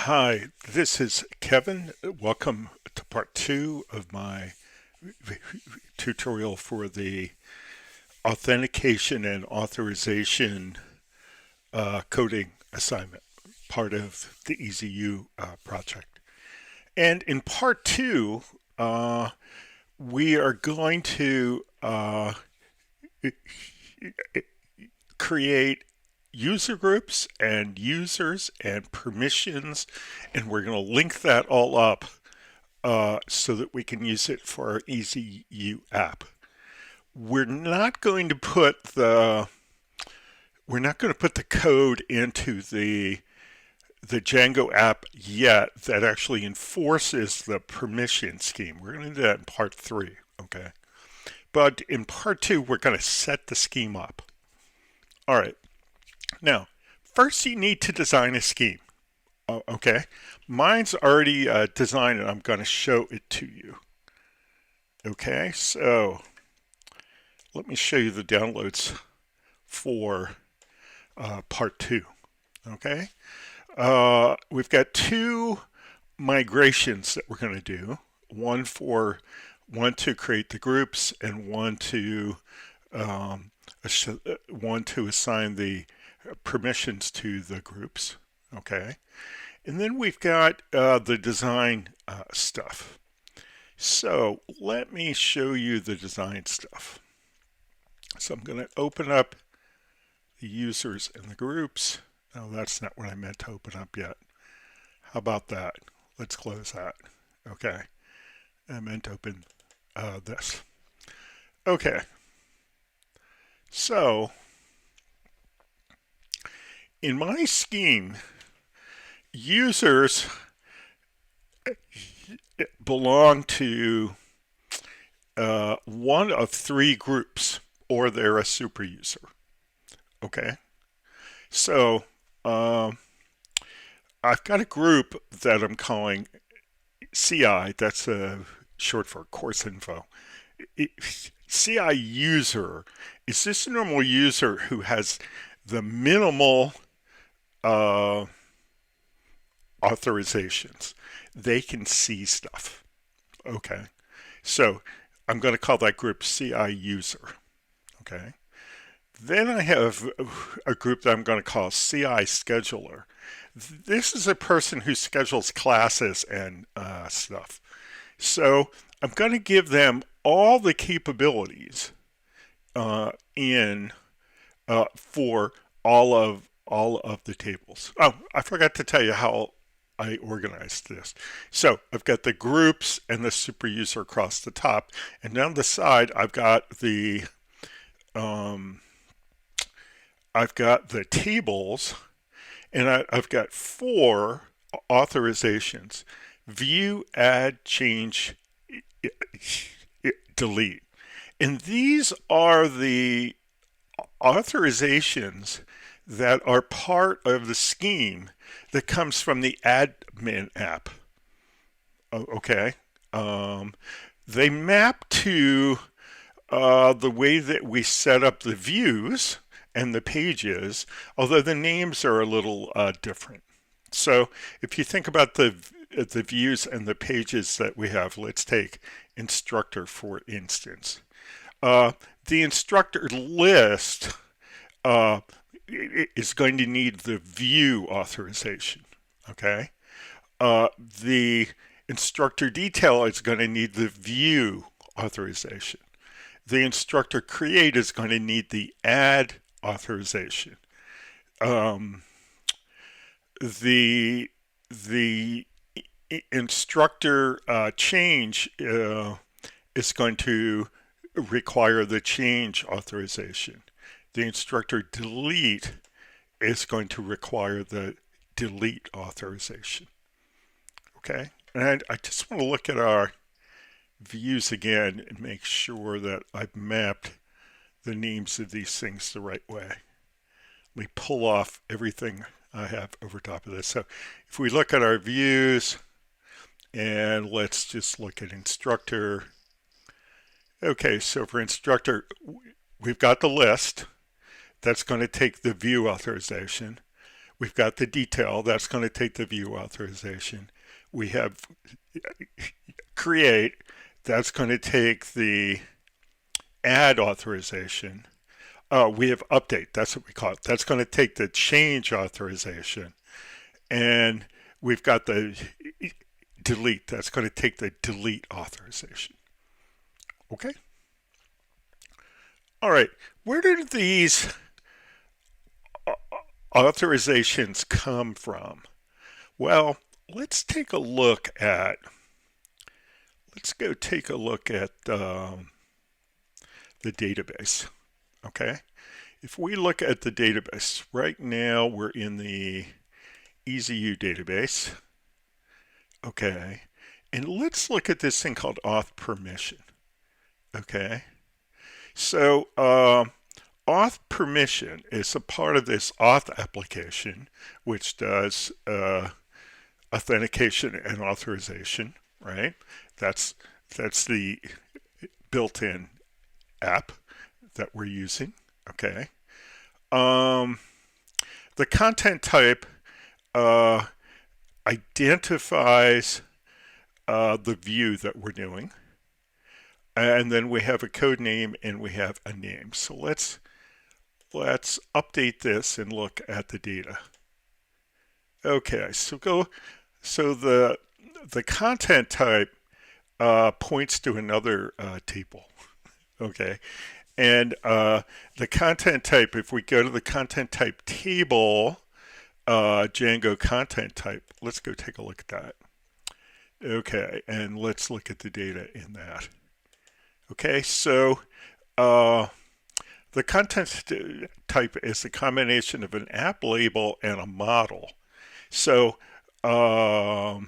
Hi, this is Kevin. Welcome to part two of my tutorial for the authentication and authorization coding assignment, part of the EZU project. And in part two, we are going to create user groups and users and permissions, and we're going to link that all up so that we can use it for our EZU app. We're not going to put the code into the Django app yet that actually enforces the permission scheme. We're going to do that in part three, okay? But in part two, we're going to set the scheme up. All right. Now, first you need to design a scheme. Okay, mine's already designed and I'm going to show it to you. Okay, so let me show you the downloads for part two. Okay, we've got two migrations that we're going to do. One to create the groups and one to assign the permissions to the groups. Okay, and then we've got the design stuff. So let me show you the design stuff. So I'm going to open up the users and the groups. No, that's not what I meant to open up yet. How about that? Let's close that. Okay, I meant to open this. Okay, so in my scheme, users belong to one of three groups, or they're a super user. Okay, so I've got a group that I'm calling CI. That's short for course info. CI user is just a normal user who has the minimal authorizations. They can see stuff. Okay, so I'm going to call that group CI user. Okay, then I have a group that I'm going to call CI scheduler. This is a person who schedules classes and stuff. So I'm going to give them all the capabilities for all of the tables. Oh, I forgot to tell you how I organized this. So I've got the groups and the super user across the top, and down the side I've got the tables, and I've got four authorizations: view, add, change, delete. And these are the authorizations that are part of the scheme that comes from the admin app. Okay, they map to the way that we set up the views and the pages, although the names are a little different. So if you think about the views and the pages that we have, let's take instructor for instance. The instructor list is going to need the view authorization. Okay, the instructor detail is going to need the view authorization. The instructor create is going to need the add authorization. The instructor change is going to require the change authorization. The instructor delete is going to require the delete authorization. Okay, and I just want to look at our views again and make sure that I've mapped the names of these things the right way. Let me pull off everything I have over top of this. So if we look at our views, and let's just look at instructor. Okay, so for instructor, we've got the list. That's going to take the view authorization. We've got the detail. That's going to take the view authorization. We have create. That's going to take the add authorization. We have update. That's what we call it. That's going to take the change authorization. And we've got the delete. That's going to take the delete authorization. Okay? All right. Where did these authorizations come from? Well, let's go take a look at the database. Okay? If we look at the database, right now we're in the EZU database. Okay, and let's look at this thing called Auth Permission. Okay, so Auth Permission is a part of this Auth application, which does authentication and authorization, right? That's the built-in app that we're using. Okay, the content type identifies the view that we're doing, and then we have a code name and we have a name. So let's update this and look at the data. Okay, so the content type points to another table. Okay, and the content type, if we go to the content type table, Django content type, let's go take a look at that. Okay, and let's look at the data in that. Okay, so the content type is a combination of an app label and a model. So the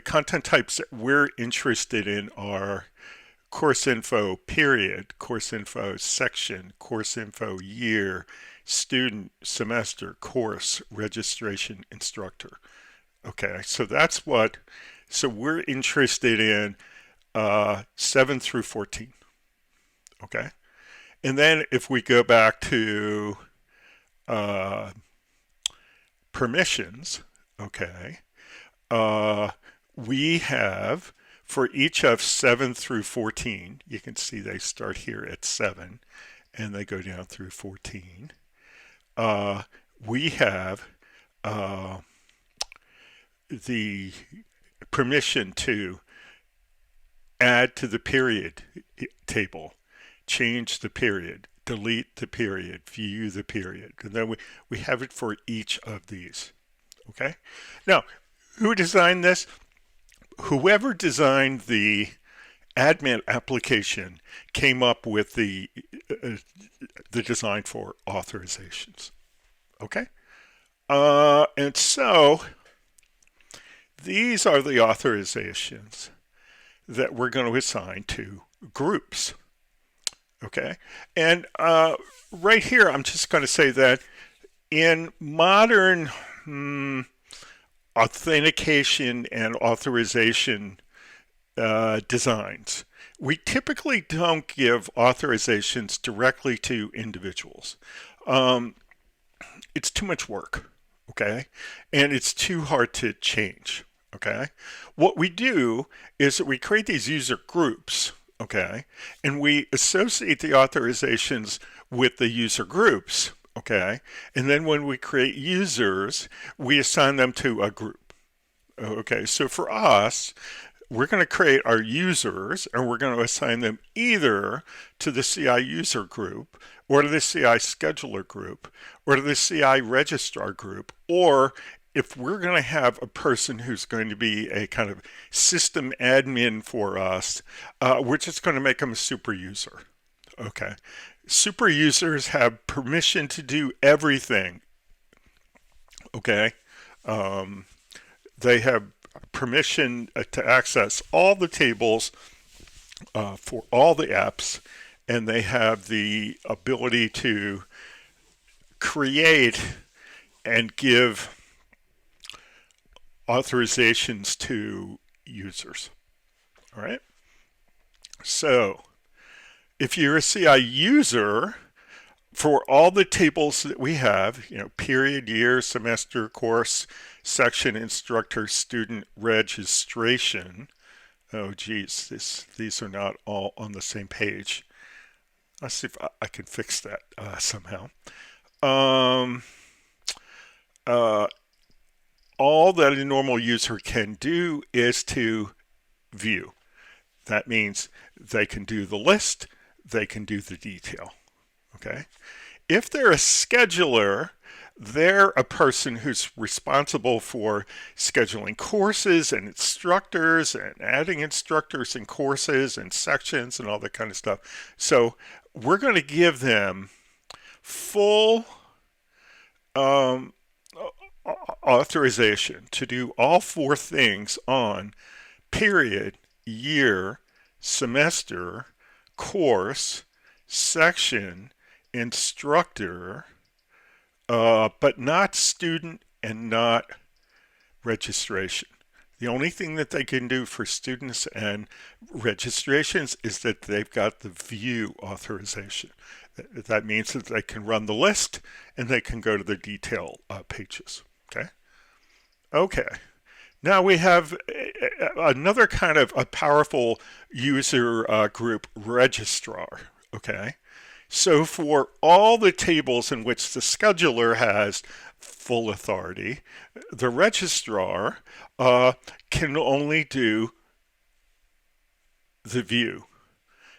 content types that we're interested in are course info period, course info section, course info year, student, semester, course, registration, instructor. Okay, so so we're interested in 7 through 14. Okay, and then if we go back to permissions, okay, we have for each of 7 through 14, you can see they start here at 7 and they go down through 14. We have the permission to add to the period table, change the period, delete the period, view the period. And then we have it for each of these. Okay? Now, who designed this? Whoever designed the admin application came up with the design for authorizations. Okay? And so these are the authorizations that we're going to assign to groups. Okay? And right here, I'm just going to say that in modern authentication and authorization designs, we typically don't give authorizations directly to individuals. It's too much work, okay? And it's too hard to change, okay? What we do is that we create these user groups, okay? And we associate the authorizations with the user groups, okay? And then when we create users, we assign them to a group. Okay, so for us, we're going to create our users and we're going to assign them either to the CI user group or to the CI scheduler group or to the CI registrar group, or if we're going to have a person who's going to be a kind of system admin for us, we're just going to make them a super user. Okay. Super users have permission to do everything. Okay. They have permission to access all the tables for all the apps, and they have the ability to create and give authorizations to users. All right. So if you're a CI user, for all the tables that we have, period, year, semester, course, section, instructor, student, registration. Oh, geez, these are not all on the same page. Let's see if I can fix that somehow. All that a normal user can do is to view. That means they can do the list, they can do the detail. Okay? If they're a scheduler, they're a person who's responsible for scheduling courses and instructors and adding instructors and courses and sections and all that kind of stuff. So we're going to give them full authorization to do all four things on period, year, semester, course, section, instructor, but not student and not registration. The only thing that they can do for students and registrations is that they've got the view authorization. That means that they can run the list and they can go to the detail pages. Okay. Now we have another kind of a powerful user group, Registrar. Okay. So for all the tables in which the scheduler has full authority, the registrar can only do the view.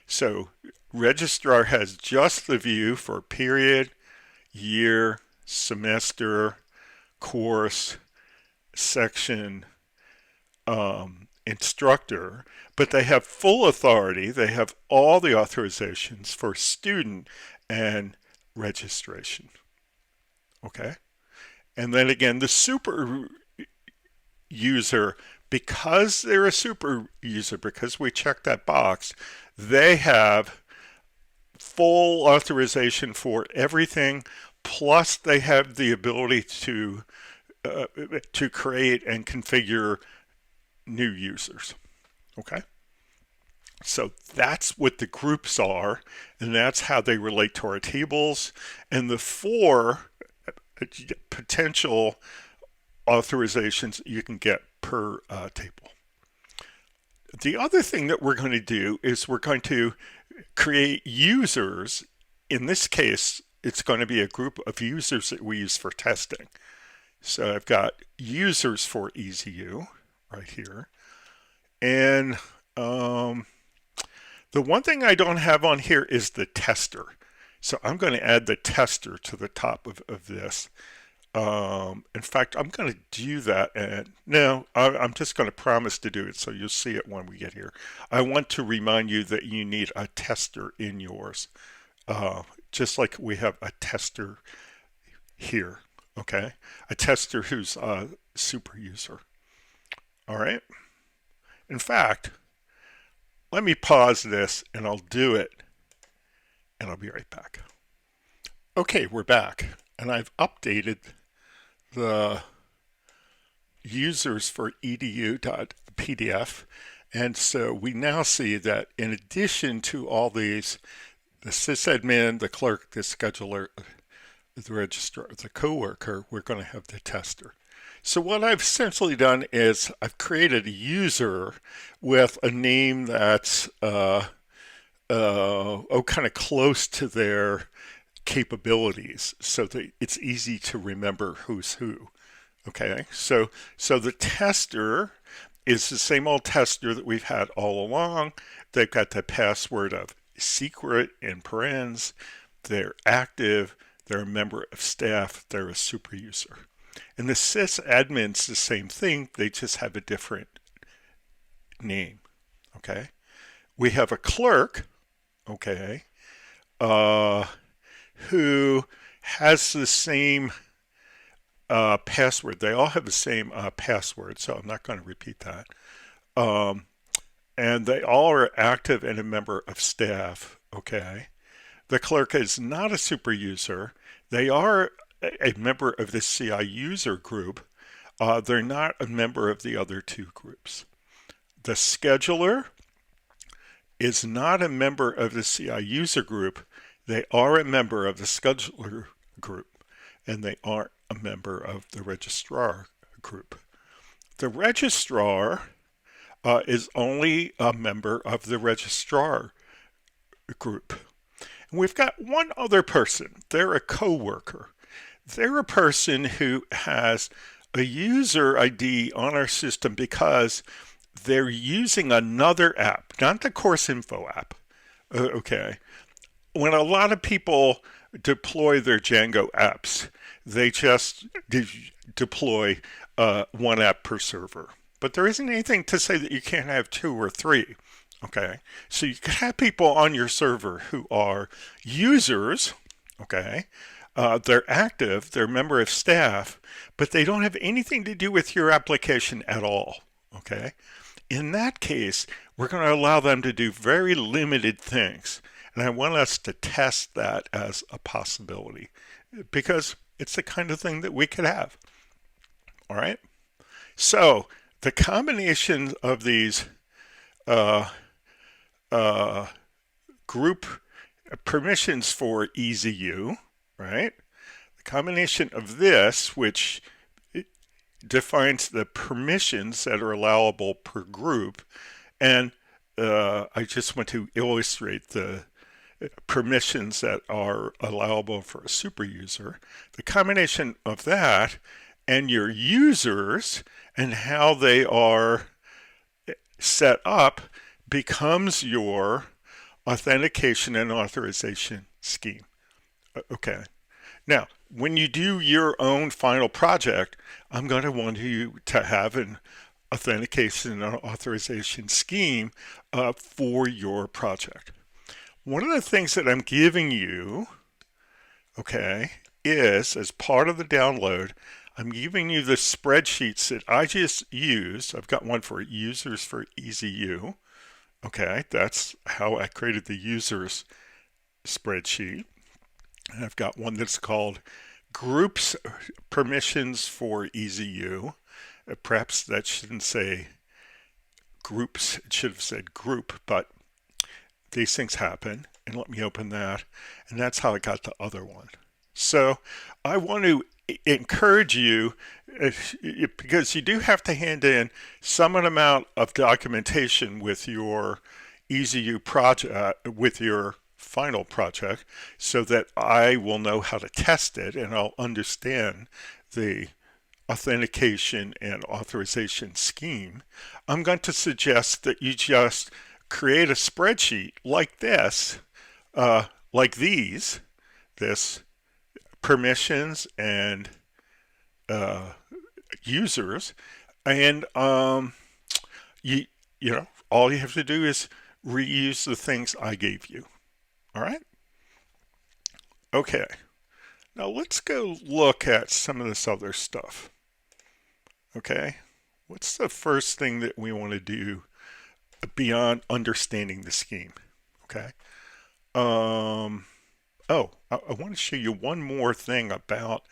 So registrar has just the view for period, year, semester, course, section, instructor, but they have full authority. They have all the authorizations for student and registration. Okay? And then again, the super user, because they're a super user, because we checked that box, they have full authorization for everything, plus they have the ability to create and configure new users. Okay? So that's what the groups are, and that's how they relate to our tables. And the four potential authorizations you can get per table. The other thing that we're going to do is we're going to create users. In this case, it's going to be a group of users that we use for testing. So I've got users for EZU right here. And the one thing I don't have on here is the tester. So I'm going to add the tester to the top of this. In fact, I'm going to do that. And no, I'm just going to promise to do it, so you'll see it when we get here. I want to remind you that you need a tester in yours, just like we have a tester here. Okay, a tester who's a super user. All right. In fact, let me pause this and I'll do it, and I'll be right back. Okay, we're back, and I've updated the users for edu.pdf, and so we now see that in addition to all these, the sysadmin, the clerk, the scheduler, the registrar, the coworker, we're going to have the tester. So what I've essentially done is I've created a user with a name that's kind of close to their capabilities, so that it's easy to remember who's who. Okay, so the tester is the same old tester that we've had all along. They've got the password of secret in parens. They're active. They're a member of staff. They're a super user. And the sysadmin's the same thing. They just have a different name. Okay, we have a clerk. Okay, who has the same password. They all have the same password, so I'm not going to repeat that. And they all are active and a member of staff. Okay, the clerk is not a super user. They are a member of the CI user group. They're not a member of the other two groups. The scheduler is not a member of the CI user group. they are a member of the scheduler group, and they aren't a member of the registrar group. The registrar is only a member of the registrar group. And we've got one other person. They're a coworker. They're a person who has a user ID on our system because they're using another app, not the course info app. Okay. When a lot of people deploy their Django apps, they just deploy one app per server. But there isn't anything to say that you can't have two or three. Okay. So you can have people on your server who are users. Okay. They're active, they're a member of staff, but they don't have anything to do with your application at all. Okay. In that case, we're going to allow them to do very limited things. And I want us to test that as a possibility because it's the kind of thing that we could have. All right. So the combination of these group permissions for EZU, right? The combination of this, which defines the permissions that are allowable per group, and I just want to illustrate the permissions that are allowable for a super user. The combination of that and your users and how they are set up becomes your authentication and authorization scheme. Okay. Now, when you do your own final project, I'm going to want you to have an authentication and authorization scheme for your project. One of the things that I'm giving you, okay, is as part of the download, I'm giving you the spreadsheets that I just used. I've got one for users for EZU. Okay, that's how I created the users spreadsheet. And I've got one that's called groups permissions for EZU. Perhaps that shouldn't say groups, it should have said group, but these things happen. And let me open that. And that's how I got the other one. So I want to encourage you, because you do have to hand in some amount of documentation with your EZU project, with your final project, so that I will know how to test it and I'll understand the authentication and authorization scheme. I'm going to suggest that you just create a spreadsheet like this, like these, this permissions and users, and you know, all you have to do is reuse the things I gave you. All right. Okay. Now let's go look at some of this other stuff. Okay. What's the first thing that we want to do beyond understanding the scheme? Okay. Oh, I want to show you one more thing about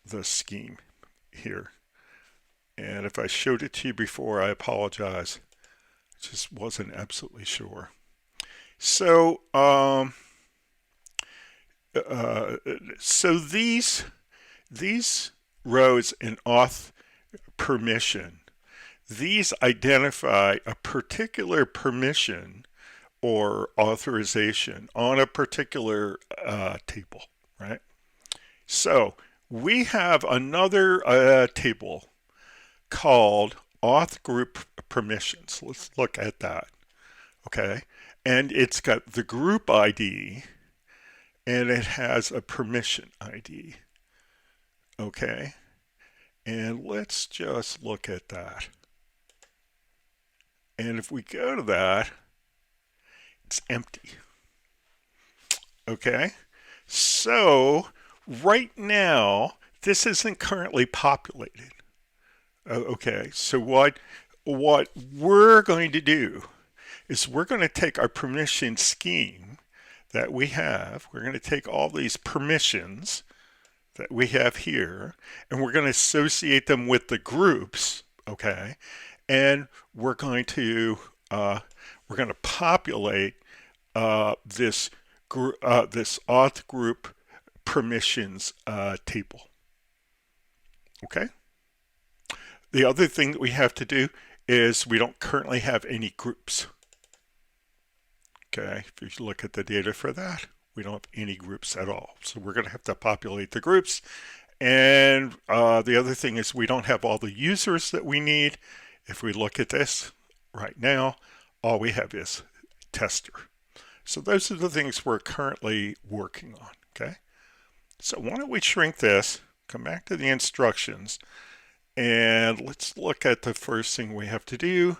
the scheme here. And if I showed it to you before, I apologize. I just wasn't absolutely sure. So, so these rows in Auth Permission, these identify a particular permission or authorization on a particular table, right? So we have another table called Auth Group Permissions. Let's look at that, okay? And it's got the group ID and it has a permission ID, okay? And let's just look at that. And if we go to that, it's empty. Okay, so right now this isn't currently populated. Okay, so what we're going to do is we're going to take our permission scheme that we have. We're going to take all these permissions that we have here, and we're going to associate them with the groups. Okay, and we're going to populate this this auth group permissions table. Okay. The other thing that we have to do is we don't currently have any groups. Okay, if you look at the data for that, we don't have any groups at all. So we're going to have to populate the groups. And the other thing is we don't have all the users that we need. If we look at this right now, all we have is tester. So those are the things we're currently working on. Okay, so why don't we shrink this, come back to the instructions, and let's look at the first thing we have to do.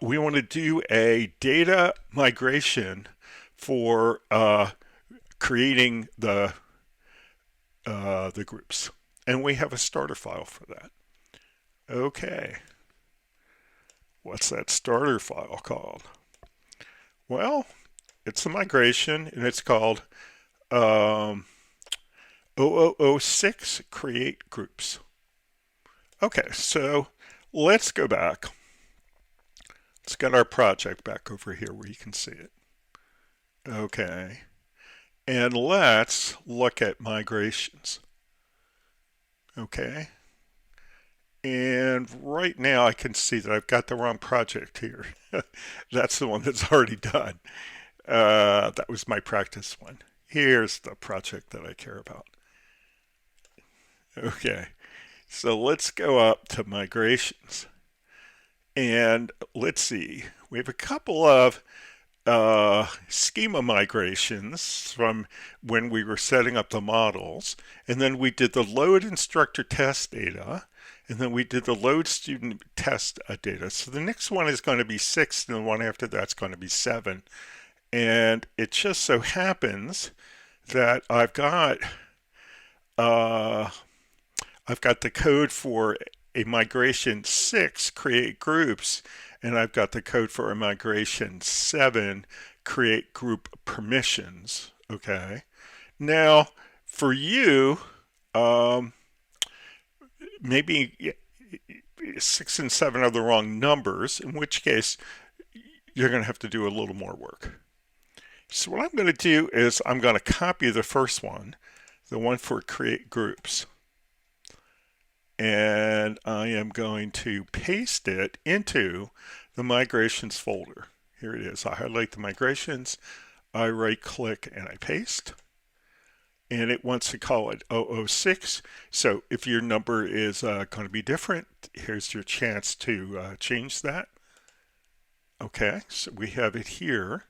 We want to do a data migration for creating the groups, and we have a starter file for that. Okay, what's that starter file called? Well, it's a migration, and it's called 0006 create groups. Okay, so let's go back. Let's get our project back over here where you can see it. Okay, and let's look at migrations. Okay, and right now I can see that I've got the wrong project here. That's the one that's already done. That was my practice one. Here's the project that I care about. Okay, so let's go up to migrations. And let's see, we have a couple of schema migrations from when we were setting up the models, and then we did the load instructor test data, and then we did the load student test data. So the next one is going to be 6, and the one after that's going to be 7. And it just so happens that I've got the code for a migration 6, create groups, and I've got the code for a migration 7, create group permissions. Okay. Now, for you, maybe 6 and 7 are the wrong numbers, in which case you're going to have to do a little more work. So what I'm going to do is I'm going to copy the first one, the one for create groups, and I am going to paste it into the migrations folder. Here it is. I highlight the migrations, I right click, and I paste. And it wants to call it 006. So if your number is going to be different, here's your chance to change that. Okay, so we have it here.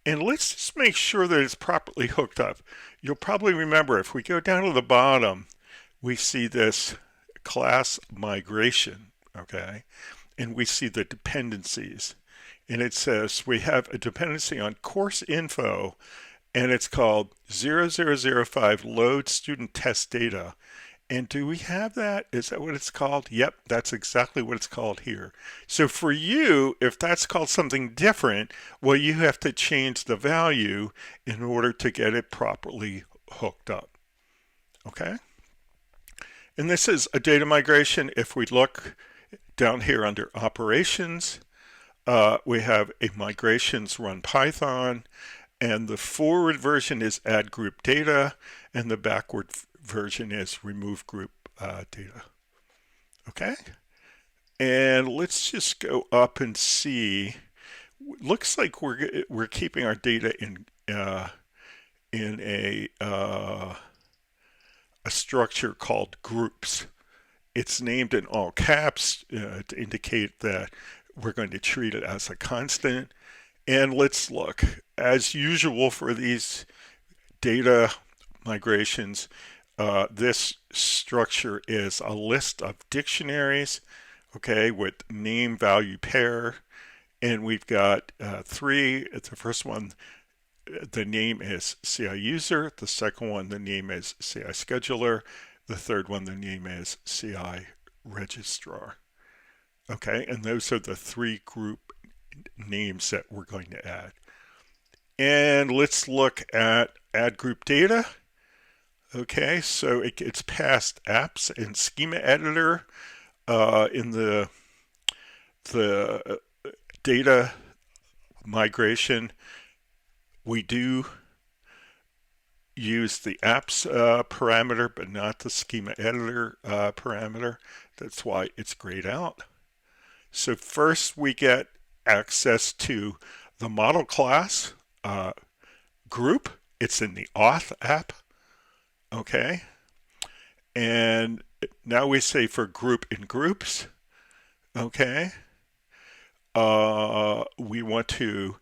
And let's just make sure that it's properly hooked up. You'll probably remember if we go down to the bottom, we see this class migration, okay? And we see the dependencies. And it says we have a dependency on course info, and it's called 0005 load student test data. And do we have that? Is that what it's called? Yep, that's exactly what it's called here. So for you, if that's called something different, well, you have to change the value in order to get it properly hooked up. Okay? And this is a data migration. If we look down here under operations, we have a migrations run Python, and the forward version is add group data, and the backward version is remove group data. Okay, and let's just go up and see. Looks like we're keeping our data in a structure called groups. It's named in all caps to indicate that we're going to treat it as a constant. And let's look. As usual for these data migrations, this structure is a list of dictionaries, okay, with name value pair. And we've got 3. The first one, the name is CI user. The second one, the name is CI scheduler. The third one, the name is CI registrar. Okay, and those are the 3 group names that we're going to add. And let's look at add group data. Okay, so it gets past apps and schema editor in the data migration. We do use the apps parameter, but not the schema editor parameter. That's why it's grayed out. So first we get access to the model class group. It's in the Auth app. Okay. And now we say for group in groups. Okay. We want to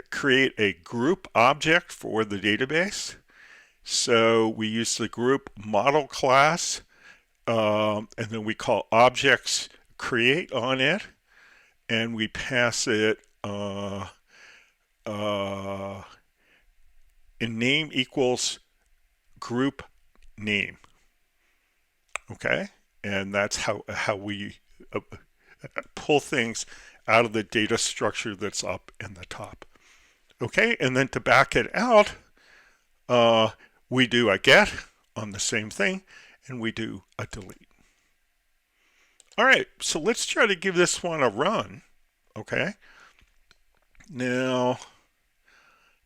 create a group object for the database. So we use the group model class, and then we call objects create on it, and we pass it in name equals group name. Okay, and that's how we pull things out of the data structure that's up in the top. Okay, and then to back it out, we do a get on the same thing, and we do a delete. All right, so let's try to give this one a run. Okay, now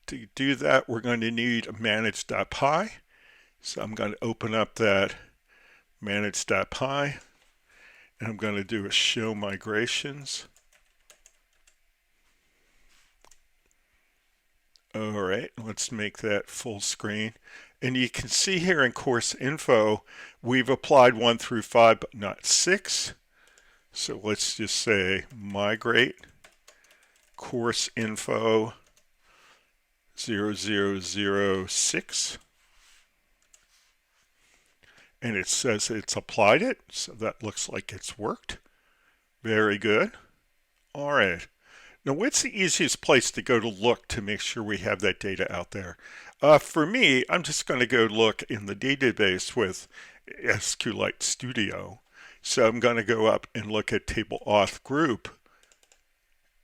to do that, we're going to need manage.py. So I'm going to open up that manage.py, and I'm going to do a show migrations. All right, let's make that full screen. And you can see here in course info, we've applied 1 through 5, but not 6. So let's just say migrate course info 0006. And it says it's applied it, so that looks like it's worked. Very good. All right. Now, what's the easiest place to go to look to make sure we have that data out there? For me, I'm just going to go look in the database with SQLite Studio. So I'm going to go up and look at table auth group,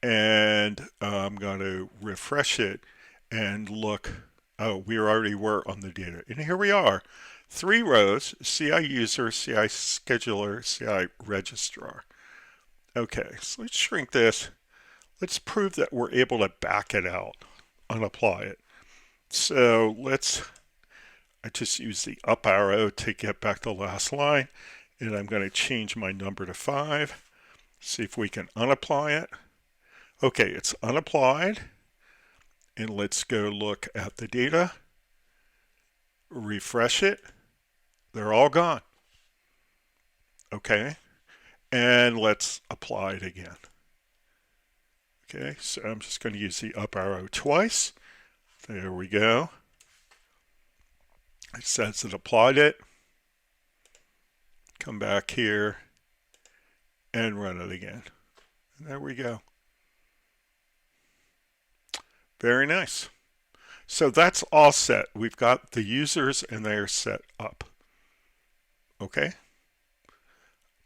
and I'm going to refresh it and look. Oh, we already were on the data. And here we are. 3 rows, CI user, CI scheduler, CI registrar. Okay, so let's shrink this. Let's prove that we're able to back it out and apply it. So I just use the up arrow to get back to the last line, and I'm going to change my number to 5. See if we can unapply it. Okay, it's unapplied. And let's go look at the data. Refresh it. They're all gone. Okay, and let's apply it again. Okay, so I'm just going to use the up arrow twice. There we go. It says it applied it. Come back here and run it again. And there we go. Very nice. So that's all set. We've got the users and they're set up. Okay.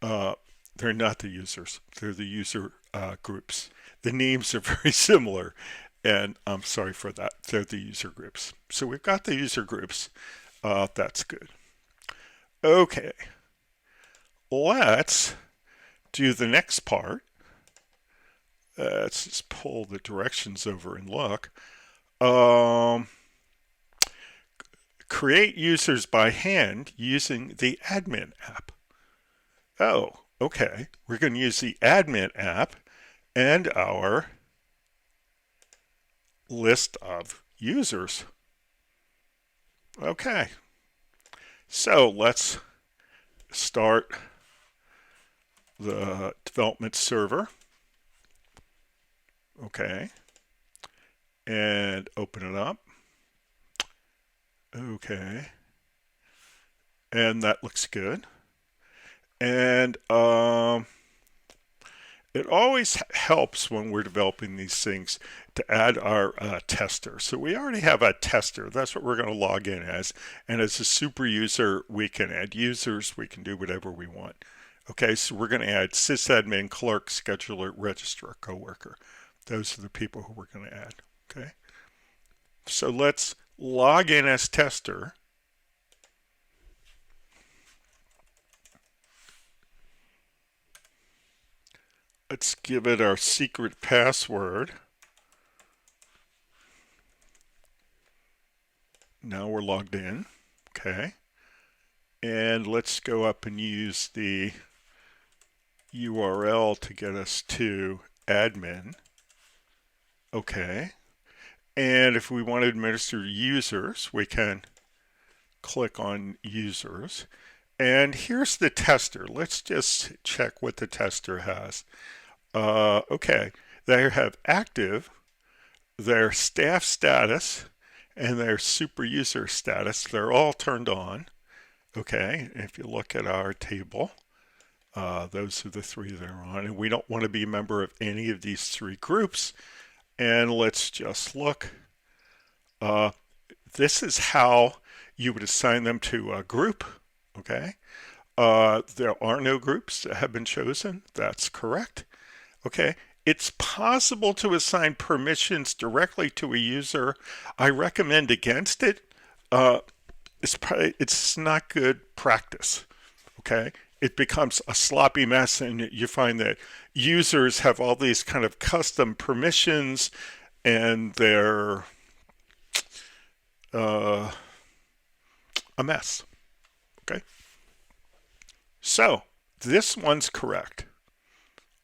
They're not the users. They're the user groups. The names are very similar, and I'm sorry for that. They're the user groups. So we've got the user groups. That's good. Okay. Let's do the next part. Let's just pull the directions over and look. Create users by hand using the admin app. Oh, okay. We're going to use the admin app and our list of users. Okay. So let's start the development server. Okay. And open it up. Okay. And that looks good. And it always helps when we're developing these things to add our tester. So we already have a tester. That's what we're going to log in as. And as a super user, we can add users. We can do whatever we want. Okay, so we're going to add sysadmin, clerk, scheduler, registrar, coworker. Those are the people who we're going to add. Okay. So let's log in as tester. Let's give it our secret password. Now we're logged in. Okay. And let's go up and use the URL to get us to admin. Okay. And if we want to administer users, we can click on users. And here's the tester. Let's just check what the tester has. Okay, they have active, their staff status, and their super user status. They're all turned on. Okay, if you look at our table, those are the three that are on. And we don't want to be a member of any of these three groups. And let's just look. This is how you would assign them to a group. Okay. There are no groups that have been chosen. That's correct. Okay. It's possible to assign permissions directly to a user. I recommend against it. It's not good practice. Okay. It becomes a sloppy mess, and you find that users have all these kind of custom permissions, and they're a mess. Okay. So this one's correct.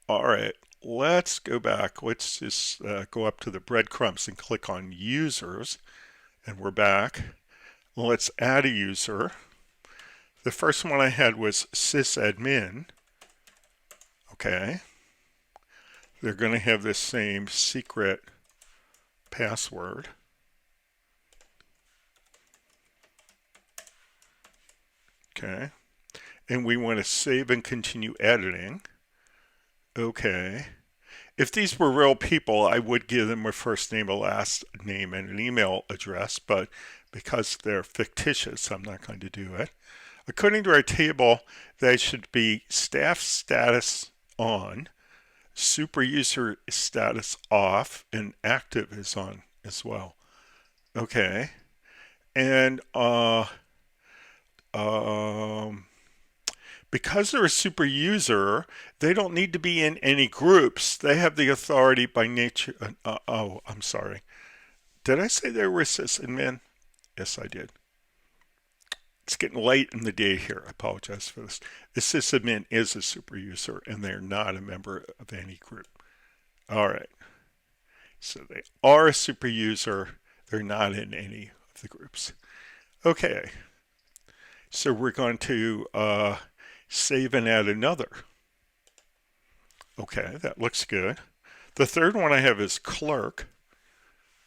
All right, let's go back. Let's just go up to the breadcrumbs and click on users, and we're back. Let's add a user. The first one I had was sysadmin. Okay. They're going to have this same secret password. Okay. And we want to save and continue editing. Okay. If these were real people, I would give them a first name, a last name, and an email address, but because they're fictitious, I'm not going to do it. According to our table, they should be staff status on, super user status off, and active is on as well. Okay. And because they're a super user, they don't need to be in any groups. They have the authority by nature. Oh, I'm sorry. Did I say they were sysadmin? Yes, I did. It's getting late in the day here. I apologize for this. The sysadmin is a super user, and they're not a member of any group. All right. So they are a super user. They're not in any of the groups. Okay. So we're going to save and add another. Okay, that looks good. The third one I have is clerk.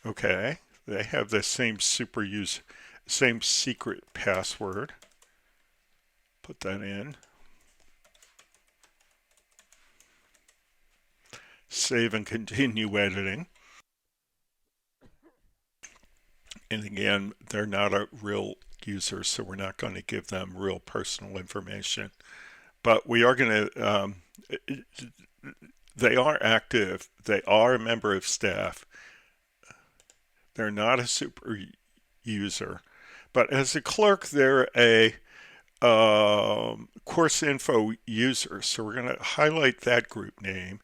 Okay, they have the same super user, same secret password. Put that in. Save and continue editing. And again, they're not a real user, so we're not going to give them real personal information. But we are going to, they are active. They are a member of staff. They're not a super user. But as a clerk, they're a course info user. So we're going to highlight that group name,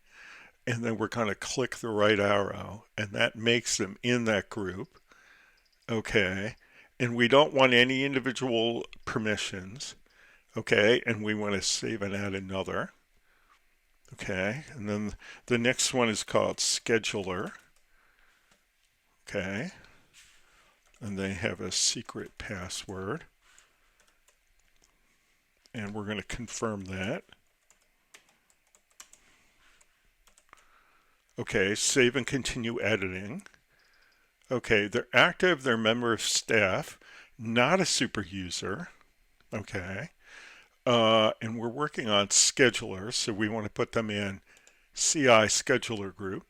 and then we're going to click the right arrow, and that makes them in that group. Okay. And we don't want any individual permissions. Okay. And we want to save and add another. Okay. And then the next one is called scheduler. Okay. And they have a secret password. And we're going to confirm that. Okay. Save and continue editing. Okay, they're active, they're a member of staff, not a super user. Okay. And we're working on schedulers, so we want to put them in CI scheduler group.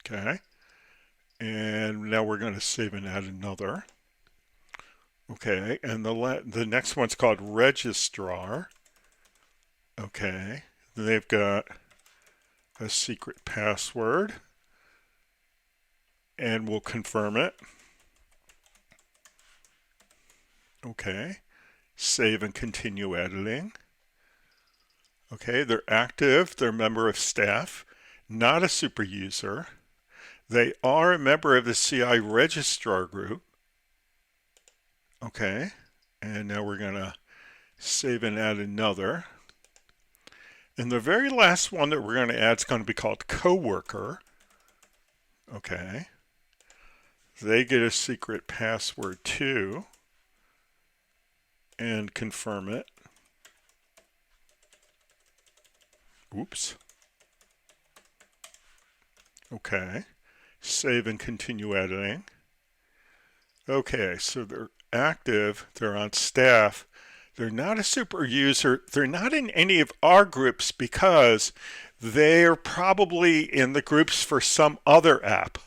Okay. And now we're going to save and add another. Okay, and the next one's called Registrar. Okay, they've got a secret password. And we'll confirm it. Okay. Save and continue editing. Okay, they're active. They're a member of staff, not a super user. They are a member of the CI Registrar group. Okay, and now we're going to save and add another. And the very last one that we're going to add is going to be called coworker. Okay, they get a secret password too, and confirm it. Oops. Okay, save and continue editing. Okay, so they're active, they're on staff, they're not a super user, they're not in any of our groups because they're probably in the groups for some other app.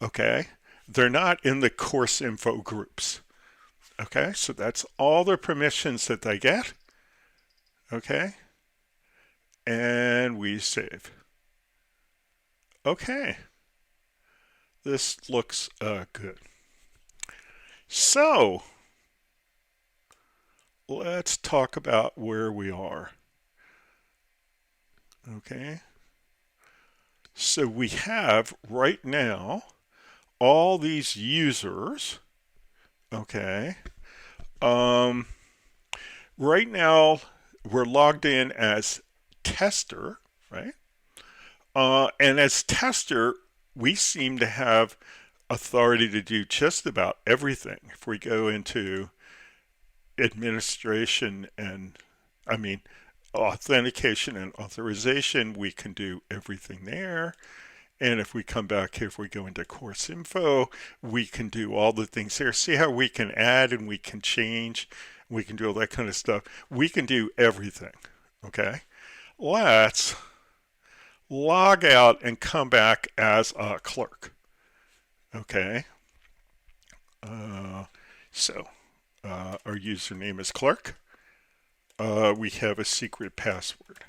Okay, they're not in the course info groups. Okay, so that's all the permissions that they get. Okay, and we save. Okay, this looks good. So let's talk about where we are. Okay, so we have right now all these users. Okay, right now we're logged in as tester, right? And as tester, we seem to have authority to do just about everything. If we go into administration and, authentication and authorization, we can do everything there. And if we come back here, if we go into course info, we can do all the things there. See how we can add and we can change, we can do all that kind of stuff. We can do everything, okay? Let's log out and come back as a clerk, okay? So our username is clerk. We have a secret password,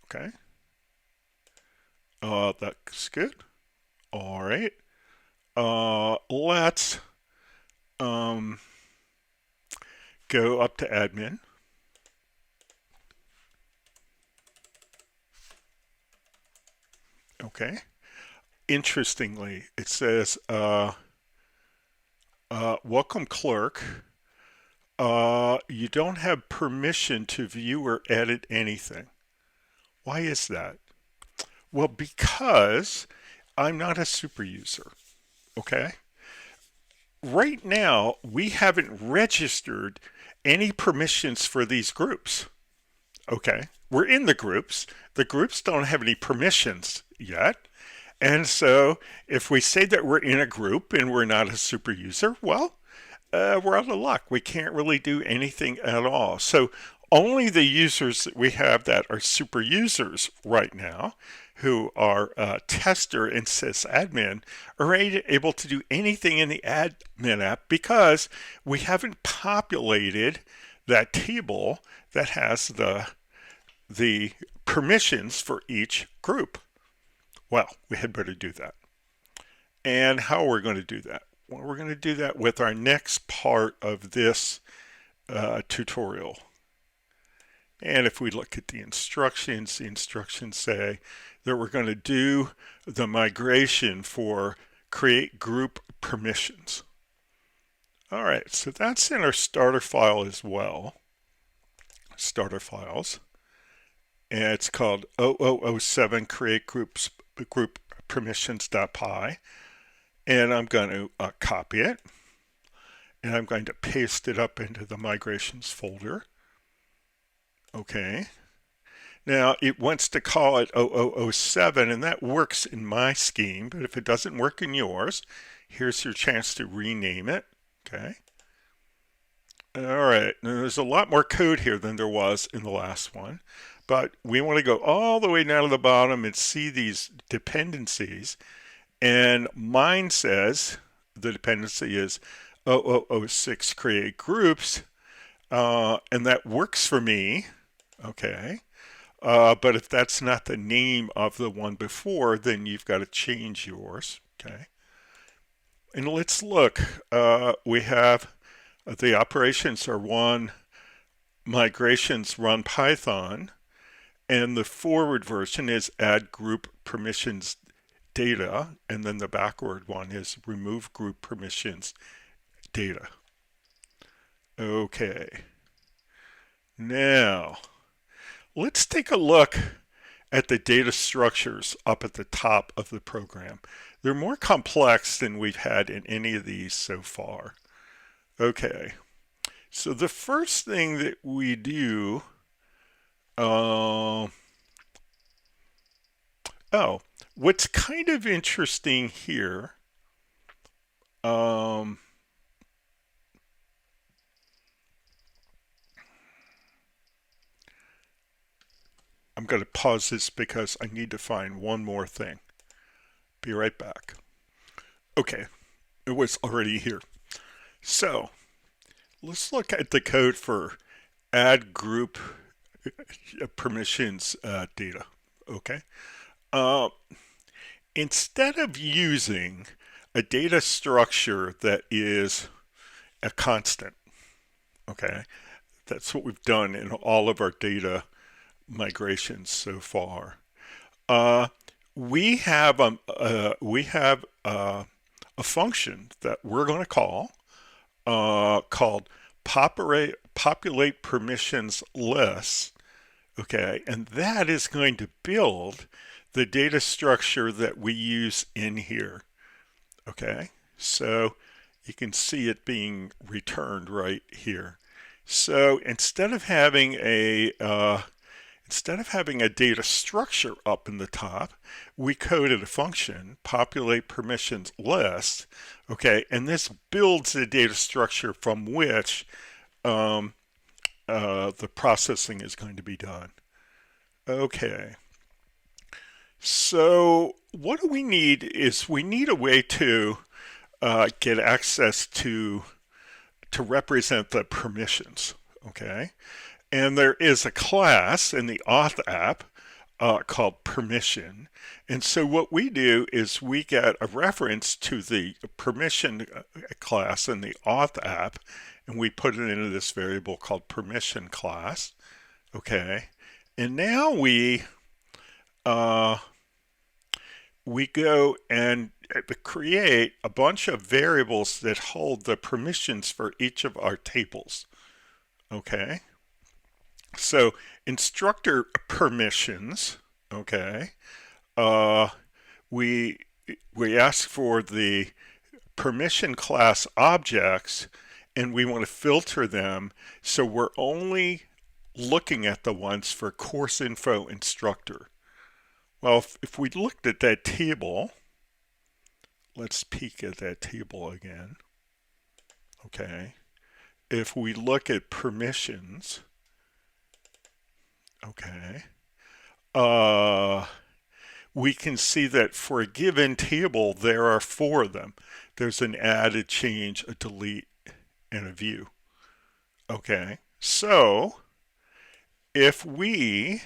okay? That's good. All right. Let's go up to admin. Okay. Interestingly, it says, welcome clerk. You don't have permission to view or edit anything. Why is that? Well, because I'm not a super user. Okay. Right now, we haven't registered any permissions for these groups. Okay. We're in the groups. The groups don't have any permissions yet. And so if we say that we're in a group and we're not a super user, well, we're out of luck. We can't really do anything at all. So only the users that we have that are super users right now, who are tester and sysadmin, are able to do anything in the admin app because we haven't populated that table that has the permissions for each group. Well, we had better do that. And how are we going to do that? Well, we're going to do that with our next part of this tutorial. And if we look at the instructions say that we're going to do the migration for create group permissions. All right, so that's in our starter file as well. Starter files. And it's called 0007 create group permissions.py. And I'm going to copy it. And I'm going to paste it up into the migrations folder. Okay. Now it wants to call it 0007, and that works in my scheme, but if it doesn't work in yours, here's your chance to rename it. Okay. All right. Now there's a lot more code here than there was in the last one, but we want to go all the way down to the bottom and see these dependencies. And mine says the dependency is 0006 create groups, and that works for me. Okay. But if that's not the name of the one before, then you've got to change yours. Okay. And let's look. We have the operations are one, migrations run Python, and the forward version is add group permissions data, and then the backward one is remove group permissions data. Okay. Now, let's take a look at the data structures up at the top of the program. They're more complex than we've had in any of these so far. Okay, so the first thing that we do, what's kind of interesting here, I'm going to pause this because I need to find one more thing. Be right back. Okay, it was already here. So let's look at the code for add group permissions data. Okay. Instead of using a data structure that is a constant, okay, that's what we've done in all of our data migrations so far. We have a function that we're going to call called populate permissions list. Okay, and that is going to build the data structure that we use in here. Okay, so you can see it being returned right here. So instead of having a data structure up in the top, we coded a function, populate permissions list, okay, and this builds the data structure from which the processing is going to be done. Okay, so what do we need is we need a way to get access to represent the permissions, okay? And there is a class in the Auth app called Permission. And so what we do is we get a reference to the permission class in the Auth app, and we put it into this variable called permission class. Okay. And now we go and create a bunch of variables that hold the permissions for each of our tables. Okay. So instructor permissions, okay, we ask for the permission class objects, and we want to filter them so we're only looking at the ones for course info instructor. Well, if we looked at that table, let's peek at that table again. Okay, if we look at permissions, okay, we can see that for a given table, there are 4 of them. There's an add, a change, a delete, and a view. Okay, so if we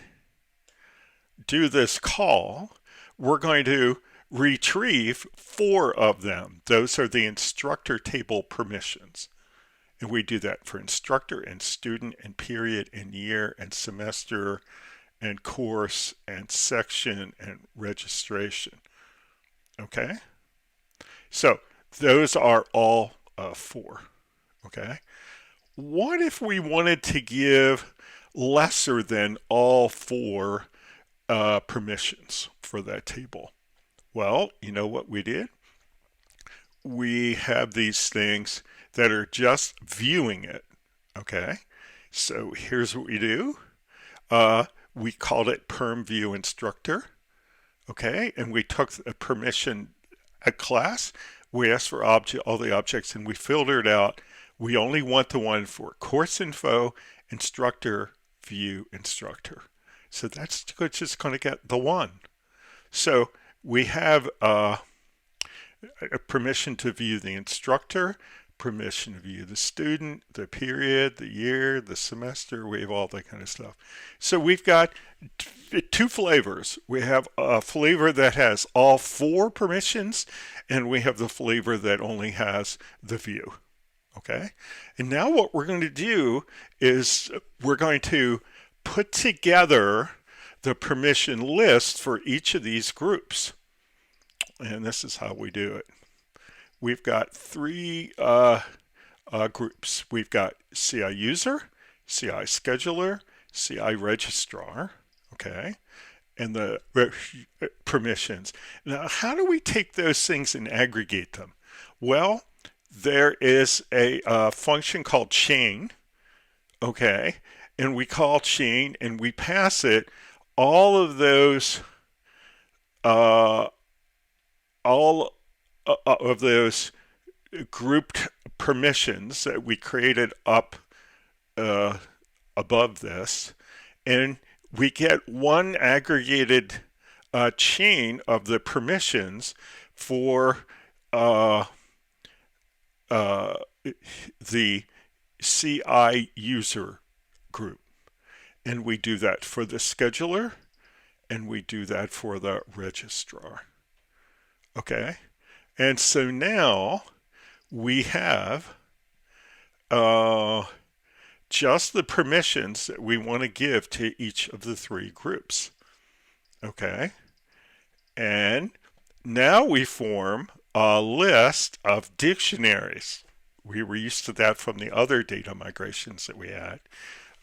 do this call, we're going to retrieve 4 of them. Those are the instructor table permissions. And we do that for instructor and student and period and year and semester and course and section and registration. Okay? So those are all 4. Okay? What if we wanted to give lesser than all 4 permissions for that table? Well, you know what we did? We have these things that are just viewing it. Okay, so here's what we do. We called it perm view instructor. Okay, and we took a permission class. We asked for all the objects, and we filtered out. We only want the one for course info, instructor, view, instructor. So that's just going to get the one. So we have a permission to view the instructor, permission to view the student, the period, the year, the semester. We have all that kind of stuff. So we've got 2 flavors. We have a flavor that has all 4 permissions, and we have the flavor that only has the view. Okay, and now what we're going to do is we're going to put together the permission list for each of these groups. And this is how we do it. We've got 3 groups. We've got CI user, CI scheduler, CI registrar, okay, and the permissions. Now, how do we take those things and aggregate them? Well, there is a function called chain, okay, and we call chain and we pass it all of those grouped permissions that we created up above this, and we get one aggregated chain of the permissions for the CI user group. And we do that for the scheduler, and we do that for the registrar. Okay? And so now we have just the permissions that we want to give to each of the three groups. Okay? And now we form a list of dictionaries. We were used to that from the other data migrations that we had.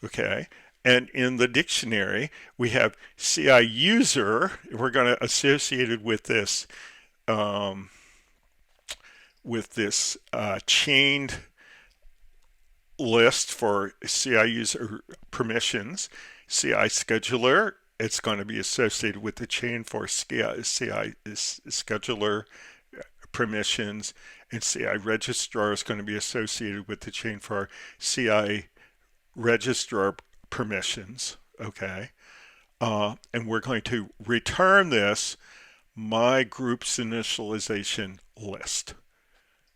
Okay? And in the dictionary, we have CI user. We're going to associate it with this chained list for CI user permissions. CI scheduler, it's going to be associated with the chain for CI scheduler permissions, and CI registrar is going to be associated with the chain for CI registrar permissions. Okay, and we're going to return this my group's initialization list.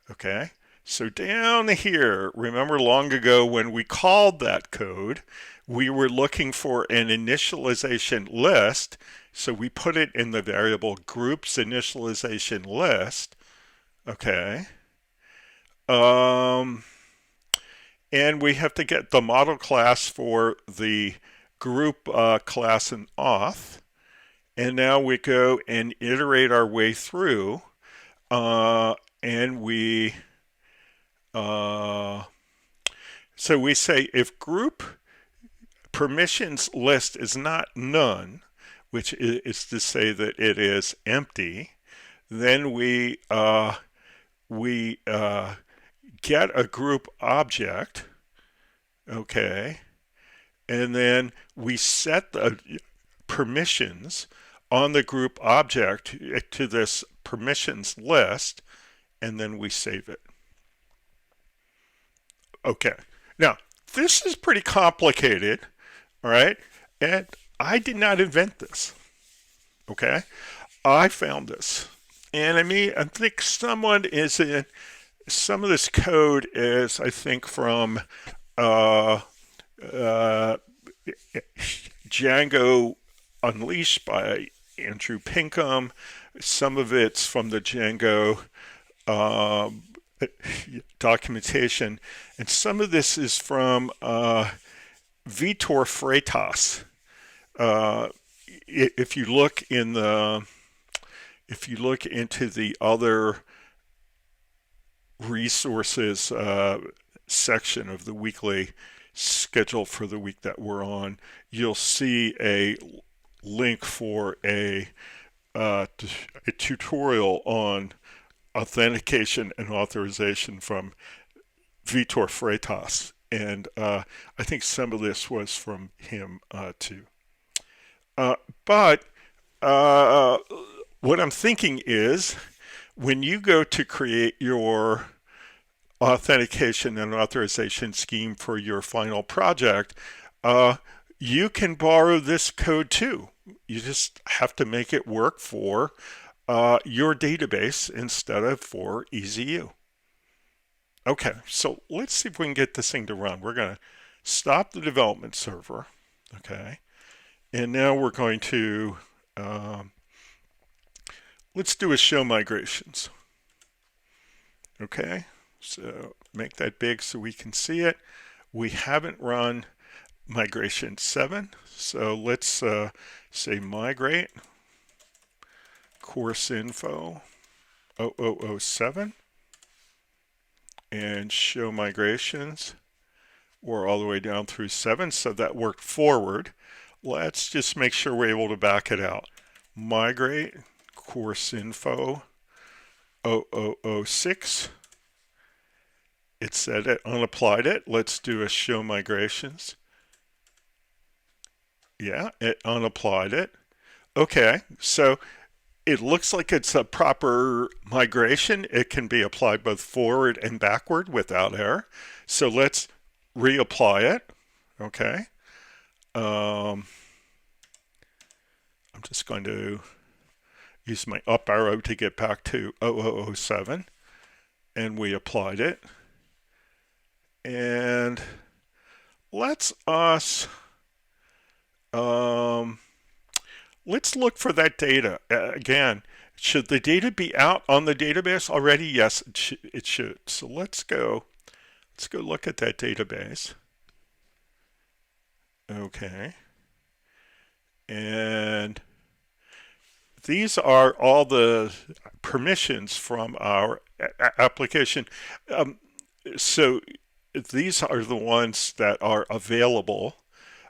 Okay, so down here, remember long ago when we called that code, we were looking for an initialization list, so we put it in the variable group's initialization list. Okay, and we have to get the model class for the group class in auth. And now we go and iterate our way through, and we so we say if group permissions list is not none, which is to say that it is empty, then we get a group object, okay, and then we set the permissions on the group object to this permissions list, and then we save it. Okay, now this is pretty complicated, all right, and I did not invent this. Okay, I found this, and I think someone is in. Some of this code is, I think, from Django Unleashed by Andrew Pinkham. Some of it's from the Django documentation, and some of this is from Vitor Freitas. If you look into the other resources section of the weekly schedule for the week that we're on, you'll see a link for a tutorial on authentication and authorization from Vitor Freitas, and I think some of this was from him too. But what I'm thinking is, when you go to create your authentication and authorization scheme for your final project, you can borrow this code too. You just have to make it work for your database instead of for EZU. Okay, so let's see if we can get this thing to run. We're going to stop the development server, okay, and now we're going to let's do a show migrations. Okay, so make that big so we can see it. We haven't run migration 7, so let's say migrate course info 0007. and show migrations. We're all the way down through 7, so that worked forward. Let's just make sure we're able to back it out. Migrate course info 0006. It said it unapplied it. Let's do a show migrations. Yeah, it unapplied it. Okay, so it looks like it's a proper migration. It can be applied both forward and backward without error. So let's reapply it. Okay. I'm just going to use my up arrow to get back to 0007. And we applied it. And let's look for that data. Again, should the data be out on the database already? Yes, it should. So let's go look at that database. Okay. And these are all the permissions from our application. So these are the ones that are available.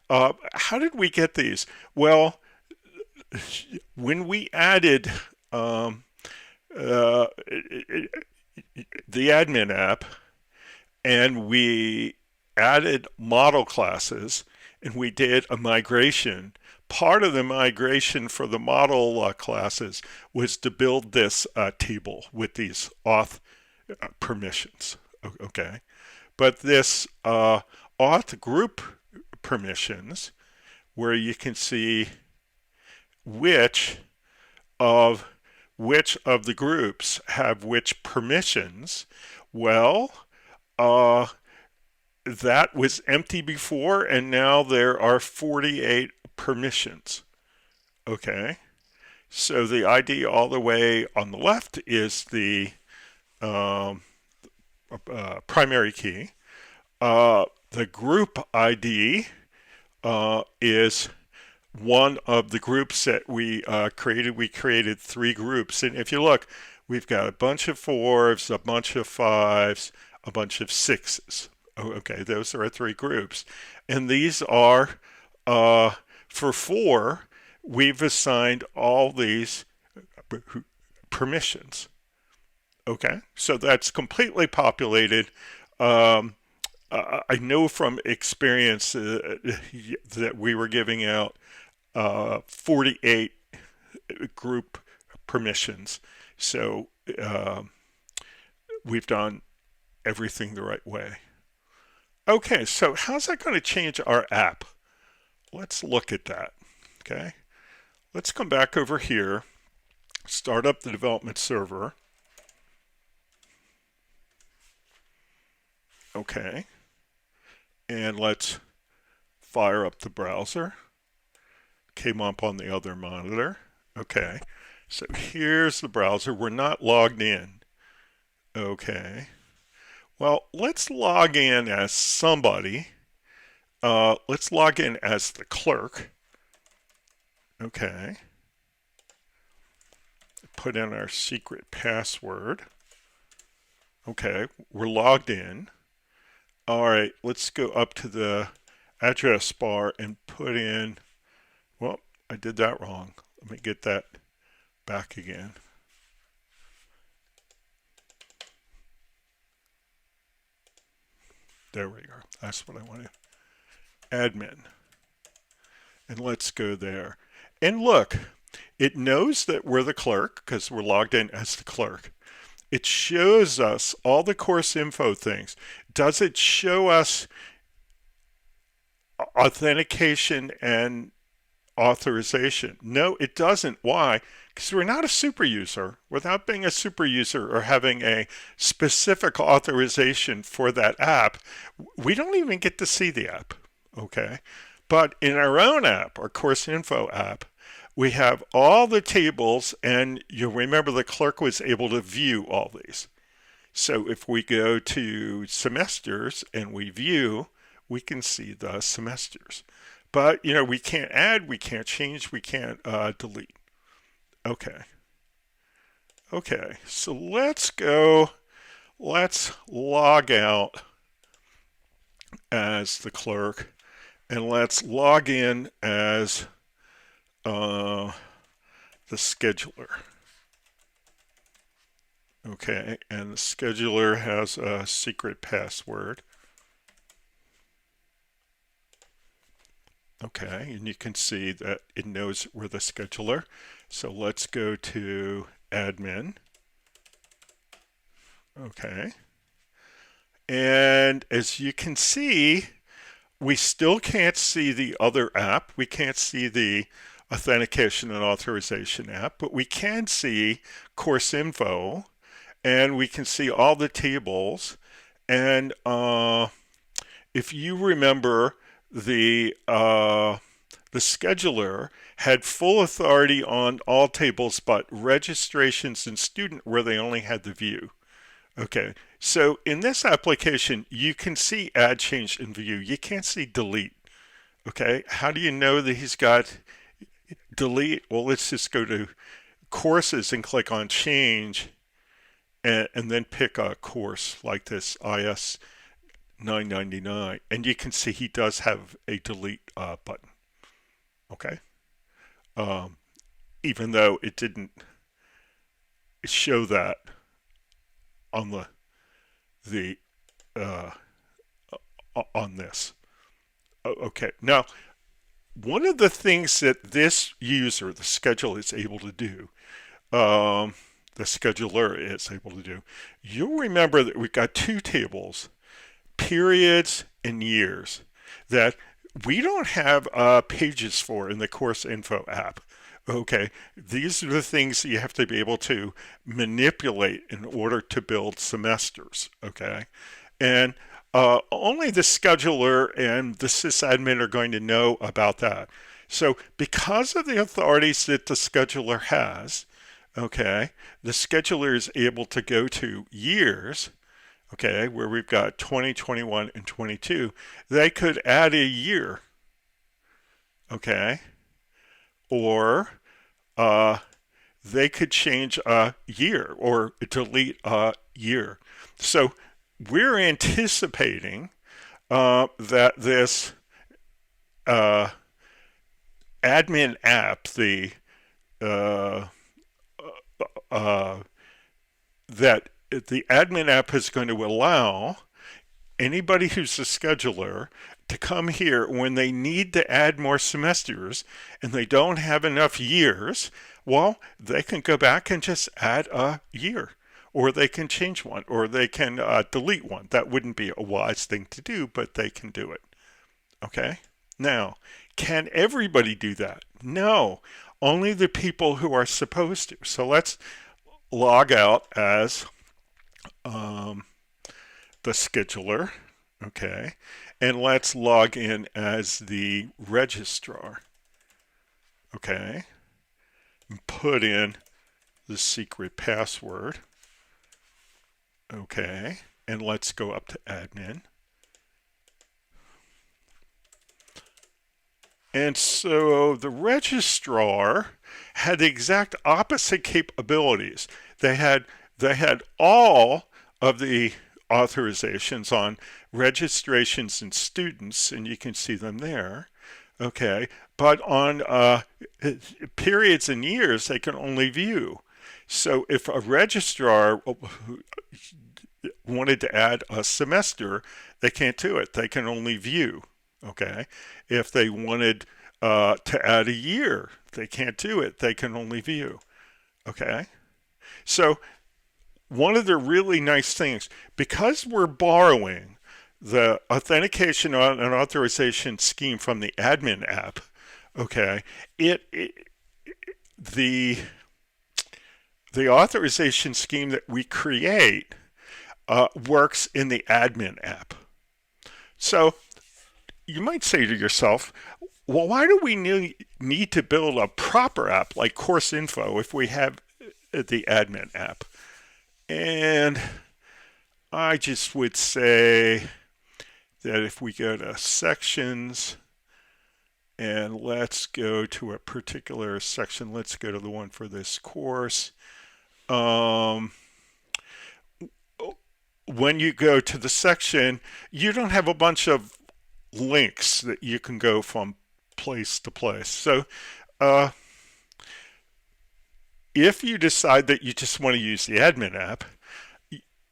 How did we get these? Well, when we added the admin app and we added model classes and we did a migration, part of the migration for the model classes was to build this table with these auth permissions. Okay, but this auth group permissions, where you can see which of the groups have which permissions, well, that was empty before, and now there are 48 permissions. Okay, so the ID all the way on the left is the primary key. The group ID is one of the groups that we created. We created 3 groups, and if you look, we've got a bunch of 4s, a bunch of 5s, a bunch of 6s. Okay, those are our 3 groups, and these are for 4. We've assigned all these permissions. Okay, so that's completely populated. I know from experience that we were giving out 48 group permissions. So we've done everything the right way. Okay, so how's that going to change our app? Let's look at that. Okay, let's come back over here, start up the development server. Okay, and let's fire up the browser. Came up on the other monitor. Okay, so here's the browser. We're not logged in. Okay, well, let's log in as somebody. Let's log in as the clerk. Okay, put in our secret password. Okay, we're logged in. All right, let's go up to the address bar and put in, well, I did that wrong. Let me get that back again. There we go. That's what I wanted. Admin. And let's go there. And look, it knows that we're the clerk because we're logged in as the clerk. It shows us all the course info things. Does it show us authentication and authorization? No, it doesn't. Why? Because we're not a super user. Without being a super user or having a specific authorization for that app, we don't even get to see the app. Okay? But in our own app, our course info app, we have all the tables, and you'll remember the clerk was able to view all these. So if we go to semesters and we view, we can see the semesters. But, we can't add, we can't change, we can't delete. Okay. Okay, so let's go let's log out as the clerk, and let's log in as the scheduler. Okay, and the scheduler has a secret password. Okay, and you can see that it knows we're the scheduler. So let's go to admin. Okay. And as you can see, we still can't see the other app. We can't see the Authentication and Authorization app, but we can see course info, and we can see all the tables. And if you remember, the scheduler had full authority on all tables but registrations and student, where they only had the view. Okay, so in this application, you can see add, change, and view. You can't see delete. Okay, how do you know that he's got delete? Well, let's just go to courses and click on change, and then pick a course like this IS439, and you can see he does have a delete button. Okay, even though it didn't show that on the on this. Okay, now one of the things that this user, the scheduler, is able to do, the scheduler is able to do, you'll remember that we've got two tables, periods and years, that we don't have pages for in the course info app. Okay, these are the things that you have to be able to manipulate in order to build semesters. Okay, and only the scheduler and the sysadmin are going to know about that. So because of the authorities that the scheduler has, okay, the scheduler is able to go to years, okay, where we've got 20, 21, and 22. They could add a year, okay, or they could change a year or delete a year. So we're anticipating that this admin app, that the admin app is going to allow anybody who's a scheduler to come here when they need to add more semesters and they don't have enough years. Well, they can go back and just add a year, or they can change one, or they can delete one. That wouldn't be a wise thing to do, but they can do it. Okay? Now, can everybody do that? No, only the people who are supposed to. So let's log out as the scheduler, okay, and let's log in as the registrar, okay, and put in the secret password, okay, and let's go up to admin. And so the registrar had the exact opposite capabilities. They had all of the authorizations on registrations and students, and you can see them there. Okay, but on periods and years, they can only view. So if a registrar wanted to add a semester, they can't do it. They can only view. Okay, if they wanted to add a year, they can't do it. They can only view. Okay, so one of the really nice things, because we're borrowing the authentication and authorization scheme from the admin app, okay, the authorization scheme that we create works in the admin app. So you might say to yourself, well, why do we need to build a proper app like Course Info if we have the admin app? And I just would say that if we go to sections and let's go to a particular section, let's go to the one for this course. when you go to the section, you don't have a bunch of links that you can go from place to place. So if you decide that you just want to use the admin app,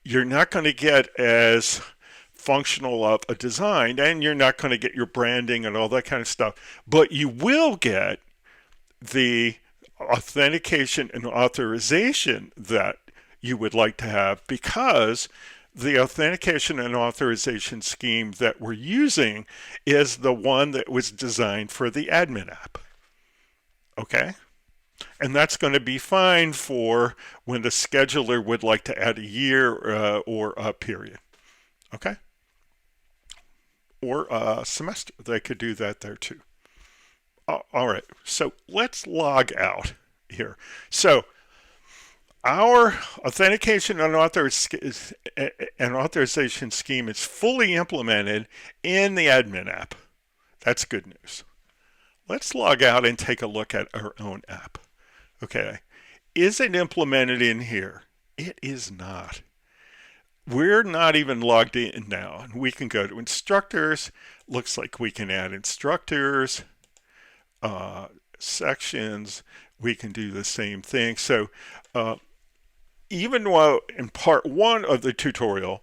you're not going to get as functional of a design, and you're not going to get your branding and all that kind of stuff, but you will get the authentication and authorization that you would like to have, because the authentication and authorization scheme that we're using is the one that was designed for the admin app. Okay? And that's going to be fine for when the scheduler would like to add a year or a period. Okay? Or a semester. They could do that there too. All right, so let's log out here. So our authentication and authorization scheme is fully implemented in the admin app. That's good news. Let's log out and take a look at our own app. Okay, is it implemented in here? It is not. We're not even logged in now. And we can go to instructors. Looks like we can add instructors, sections. We can do the same thing. So even though in part 1 of the tutorial,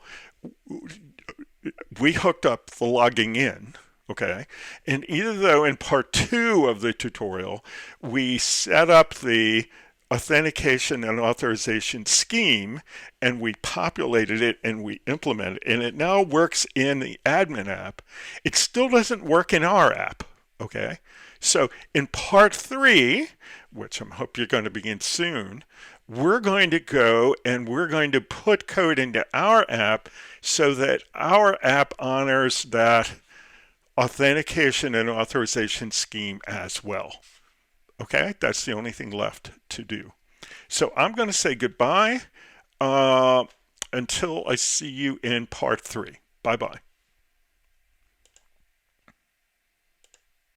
we hooked up the logging in, okay? And even though in part 2 of the tutorial, we set up the authentication and authorization scheme, and we populated it and we implemented it, and it now works in the admin app, it still doesn't work in our app, okay? So in part 3, which I hope you're going to begin soon, we're going to go and we're going to put code into our app so that our app honors that authentication and authorization scheme as well. Okay, that's the only thing left to do. So I'm going to say goodbye until I see you in part 3. Bye-bye.